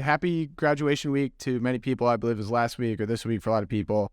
happy graduation week to many people. I believe it was last week or this week for a lot of people.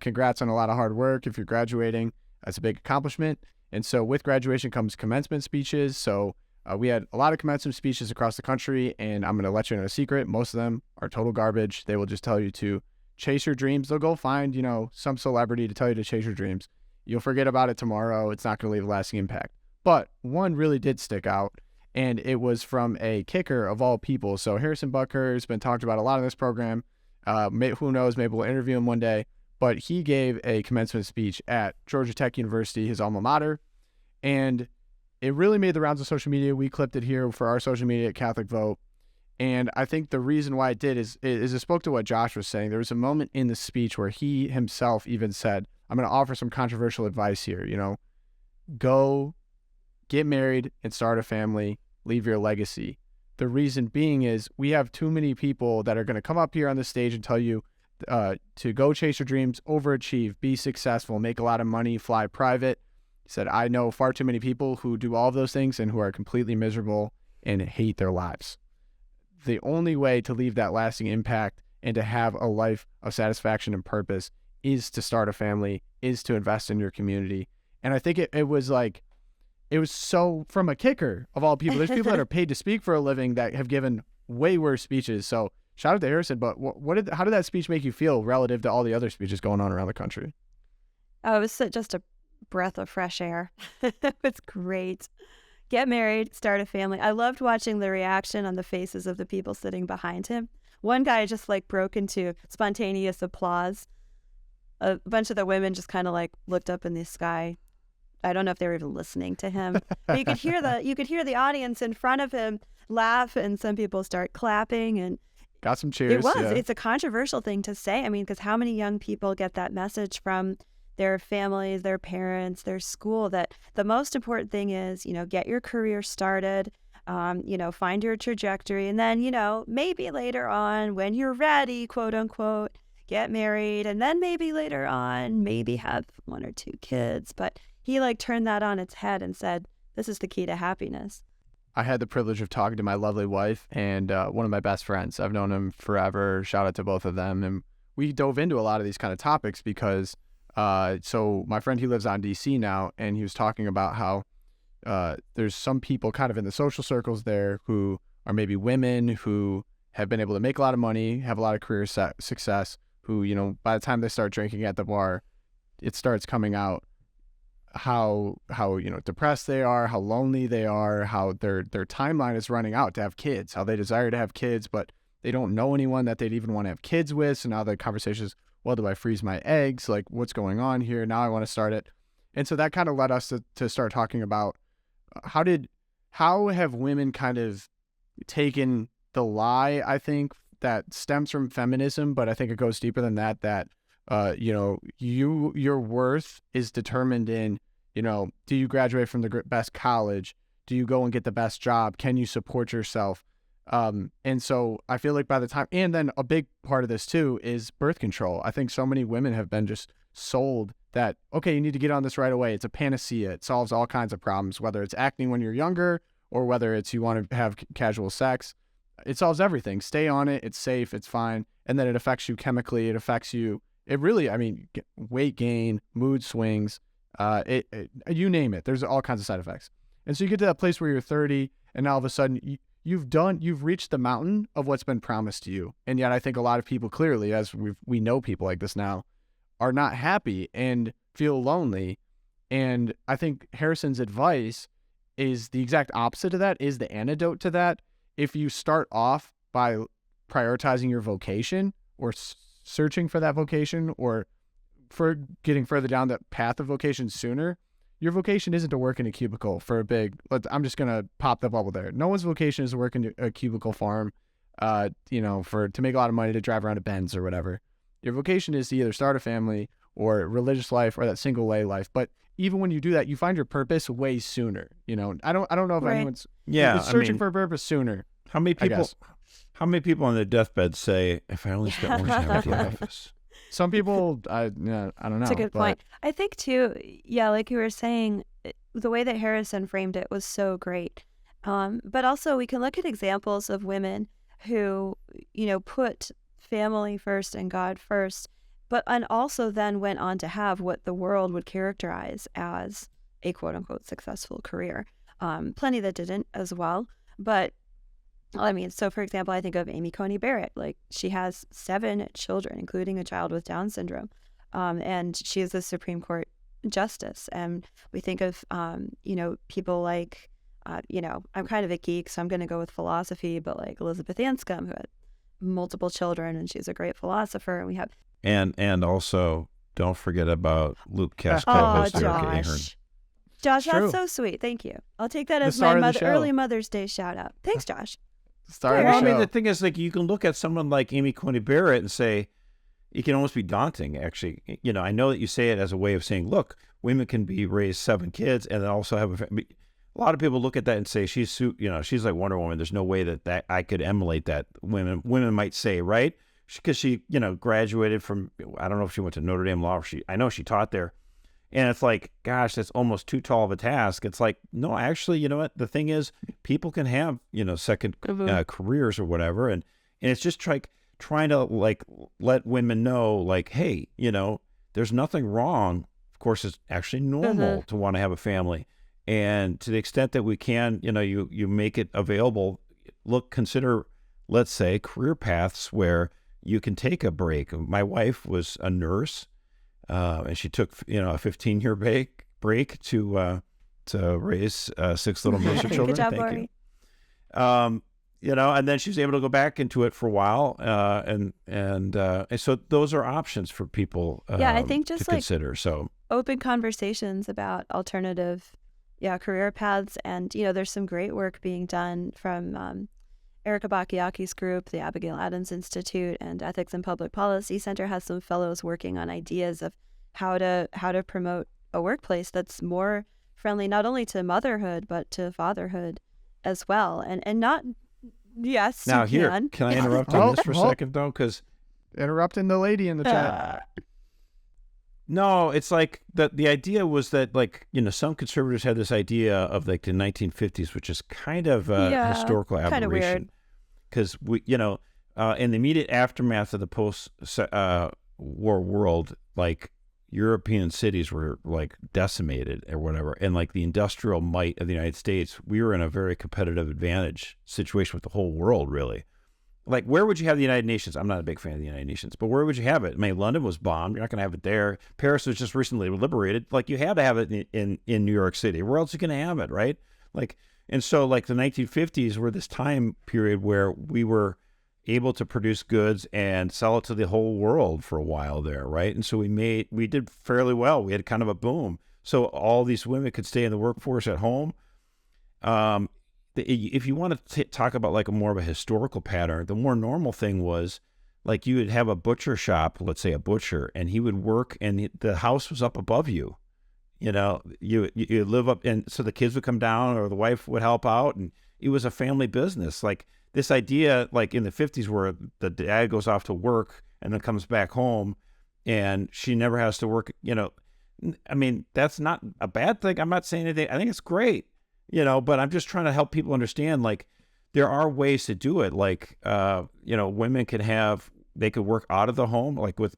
Congrats on a lot of hard work. If you're graduating, that's a big accomplishment. And so with graduation comes commencement speeches. So we had a lot of commencement speeches across the country, and I'm going to let you know a secret. Most of them are total garbage. They will just tell you to chase your dreams. They'll go find, some celebrity to tell you to chase your dreams. You'll forget about it tomorrow. It's not going to leave a lasting impact. But one really did stick out, and it was from a kicker of all people. So Harrison Butker has been talked about a lot in this program. Who knows, maybe we'll interview him one day. But he gave a commencement speech at Georgia Tech University, his alma mater, and it really made the rounds of social media. We clipped it here for our social media at CatholicVote. And I think the reason why it did is it spoke to what Josh was saying. There was a moment in the speech where he himself even said, I'm going to offer some controversial advice here. Go get married and start a family, leave your legacy. The reason being is we have too many people that are going to come up here on the stage and tell you to go chase your dreams, overachieve, be successful, make a lot of money, fly private. He said, I know far too many people who do all of those things and who are completely miserable and hate their lives. The only way to leave that lasting impact and to have a life of satisfaction and purpose is to start a family, is to invest in your community. And I think it was so, from a kicker of all people, there's people that are paid to speak for a living that have given way worse speeches. So shout out to Harrison, but how did that speech make you feel relative to all the other speeches going on around the country? Oh, it was just a breath of fresh air. It's great. Get married, start a family. I loved watching the reaction on the faces of the people sitting behind him. One guy just broke into spontaneous applause. A bunch of the women just kind of looked up in the sky. I don't know if they were even listening to him. But you could hear the audience in front of him laugh, and some people start clapping, and got some cheers. It's a controversial thing to say. I mean, because how many young people get that message from their families, their parents, their school, that the most important thing is, get your career started, find your trajectory, and then, maybe later on when you're ready, quote unquote, get married, and then maybe later on, maybe have one or two kids. But he turned that on its head and said, this is the key to happiness. I had the privilege of talking to my lovely wife and one of my best friends. I've known him forever. Shout out to both of them. And we dove into a lot of these kind of topics because so my friend, he lives out in DC now, and he was talking about how there's some people kind of in the social circles there who are maybe women who have been able to make a lot of money, have a lot of career success, who, by the time they start drinking at the bar, it starts coming out how depressed they are, how lonely they are, how their timeline is running out to have kids, how they desire to have kids, but they don't know anyone that they'd even want to have kids with. So now the conversation is, well, do I freeze my eggs? What's going on here? Now I want to start it. And so that kind of led us to start talking about how have women kind of taken the lie, I think, that stems from feminism, but I think it goes deeper than that, your worth is determined in, do you graduate from the best college? Do you go and get the best job? Can you support yourself? And so I feel like by the time, and then a big part of this too is birth control. I think so many women have been just sold that, okay, you need to get on this right away. It's a panacea. It solves all kinds of problems, whether it's acne when you're younger or whether it's you want to have casual sex. It solves everything. Stay on it. It's safe. It's fine. And then it affects you chemically. It affects you. It really, weight gain, mood swings, you name it. There's all kinds of side effects. And so you get to that place where you're 30 and now all of a sudden you've reached the mountain of what's been promised to you. And yet I think a lot of people clearly, as we know people like this now, are not happy and feel lonely. And I think Harrison's advice is the exact opposite of that, is the antidote to that. If you start off by prioritizing your vocation or searching for that vocation or for getting further down that path of vocation sooner, your vocation isn't to work in a cubicle for I'm just going to pop the bubble there. No one's vocation is to work in a cubicle farm, to make a lot of money to drive around a Benz or whatever. Your vocation is to either start a family or religious life or that single way life. But even when you do that, you find your purpose way sooner. I don't know if anyone's searching for a purpose sooner. How many people on their deathbed say, if I only spent more time at the office? Some people, I don't know. That's a good point. I think too, like you were saying, the way that Harrison framed it was so great. But also we can look at examples of women who, put family first and God first, and also then went on to have what the world would characterize as a quote unquote successful career. Plenty that didn't as well. But so for example, I think of Amy Coney Barrett. Like, she has 7 children, including a child with Down syndrome. And she is a Supreme Court justice. And we think of, people like, I'm kind of a geek, so I'm going to go with philosophy, but like Elizabeth Anscombe, who had multiple children, and she's a great philosopher. And we have. And also, don't forget about LOOPcast co-host Erica Ahern. Josh, True. that's so sweet. Thank you. I'll take that The as star my of the show. early Mother's Day shout out. Thanks, Josh. Start Well, of the show. the thing is, like, you can look at someone like Amy Coney Barrett and say, it can almost be daunting, actually. I know that you say it as a way of saying, look, women can raise 7 kids and then also have a lot of people look at that and say, she's like Wonder Woman. There's no way that I could emulate that. Women might say, right? Because she graduated from, I don't know if she went to Notre Dame Law, I know she taught there. And it's like, gosh, that's almost too tall of a task. It's like, no, actually, you know what? The thing is, people can have, second careers or whatever. And it's just trying to like let women know, like, hey, there's nothing wrong. Of course, it's actually normal to want to have a family. And to the extent that we can, you make it available, consider, let's say, career paths where you can take a break. My wife was a nurse. And she took, a 15-year break to raise 6 little Mercer children. Good job, Thank Lori. you. And then she was able to go back into it for a while. And so those are options for people I think just to consider. So open conversations about alternative, career paths. And, there's some great work being done from Erica Bacchiacchi's group, the Abigail Adams Institute, and Ethics and Public Policy Center has some fellows working on ideas of how to promote a workplace that's more friendly not only to motherhood but to fatherhood as well. And not yes. Now you can I interrupt on this for a second though? Because interrupting the lady in the chat. No, it's like the idea was that, like, some conservatives had this idea of like the 1950s, which is kind of a historical aberration. Kind of weird. Because we, in the immediate aftermath of the post-war world, like, European cities were like decimated or whatever, and like the industrial might of the United States, we were in a very competitive advantage situation with the whole world, really. Like, where would you have the United Nations? I'm not a big fan of the United Nations, but where would you have it? I mean, London was bombed. You're not going to have it there. Paris was just recently liberated. Like, you had to have it in New York City. Where else are you going to have it, right? Like, and so like the 1950s were this time period where we were able to produce goods and sell it to the whole world for a while there, right? And so we did fairly well. We had kind of a boom. So all these women could stay in the workforce at home. If you want to talk about like more of a historical pattern, the more normal thing was like you would have a butcher shop, let's say a butcher, and he would work and the house was up above you. You live up, and so the kids would come down or the wife would help out, and it was a family business. Like this idea, like in the 50s where the dad goes off to work and then comes back home and she never has to work, I mean, that's not a bad thing. I'm not saying anything. I think it's great. But I'm just trying to help people understand, like, there are ways to do it. Like, women they could work out of the home, like with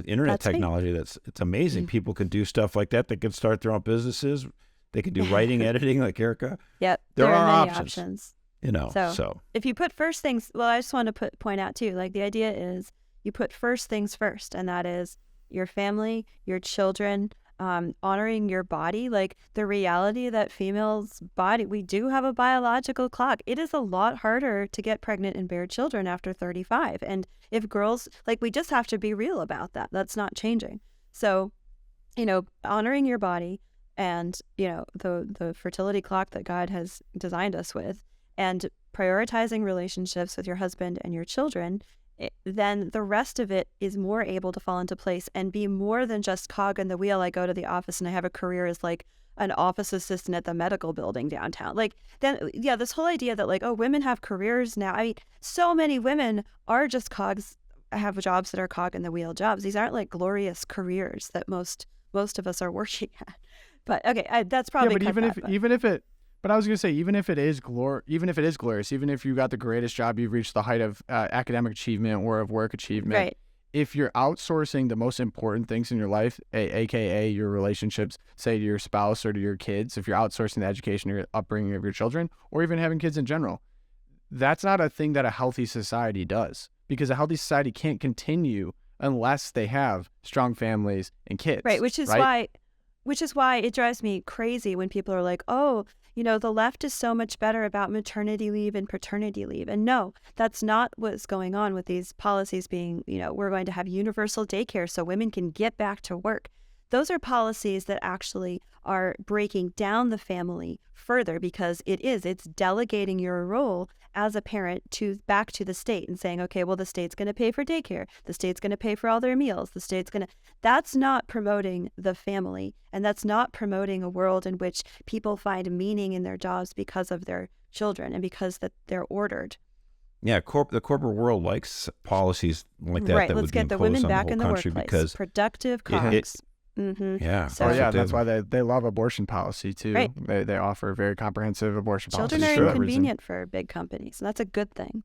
internet technology. It's amazing. Mm-hmm. People can do stuff like that. They can start their own businesses. They can do writing, editing, like Erica. Yep. There are many options. So if you put first things, well, I just want to point out too, like the idea is you put first things first, and that is your family, your children, honoring your body, like the reality that females' body, we do have a biological clock. It is a lot harder to get pregnant and bear children after 35. And if girls, like, we just have to be real about that. That's not changing. So, honoring your body and, the fertility clock that God has designed us with, and prioritizing relationships with your husband and your children, then the rest of it is more able to fall into place and be more than just cog in the wheel. I go to the office and I have a career as like an office assistant at the medical building downtown. Like then, this whole idea that like, oh, women have careers now. I mean, so many women are just cogs, have jobs that are cog in the wheel jobs. These aren't like glorious careers that most of us are working at. But okay, that's probably but even if But I was gonna say, even if it is glorious, even if you got the greatest job, you've reached the height of academic achievement or of work achievement. Right. If you're outsourcing the most important things in your life, aka your relationships, say to your spouse or to your kids, if you're outsourcing the education or upbringing of your children, or even having kids in general, that's not a thing that a healthy society does, because a healthy society can't continue unless they have strong families and kids. Right, which is why it drives me crazy when people are like, oh, the left is so much better about maternity leave and paternity leave. And no, that's not what's going on with these policies being, we're going to have universal daycare so women can get back to work. Those are policies that actually are breaking down the family further, because it's delegating your role as a parent back to the state and saying, okay, well, the state's going to pay for daycare. The state's going to pay for all their meals. That's not promoting the family. And that's not promoting a world in which people find meaning in their jobs because of their children and because that they're ordered. Yeah, the corporate world likes policies like that. Right, that let's would be get the imposed women on back the in the whole country workplace. because Productive cogs. Yeah. So, That's why they love abortion policy too. Right. They offer very comprehensive abortion children policies. are for that reason. inconvenient for big companies, and that's a good thing.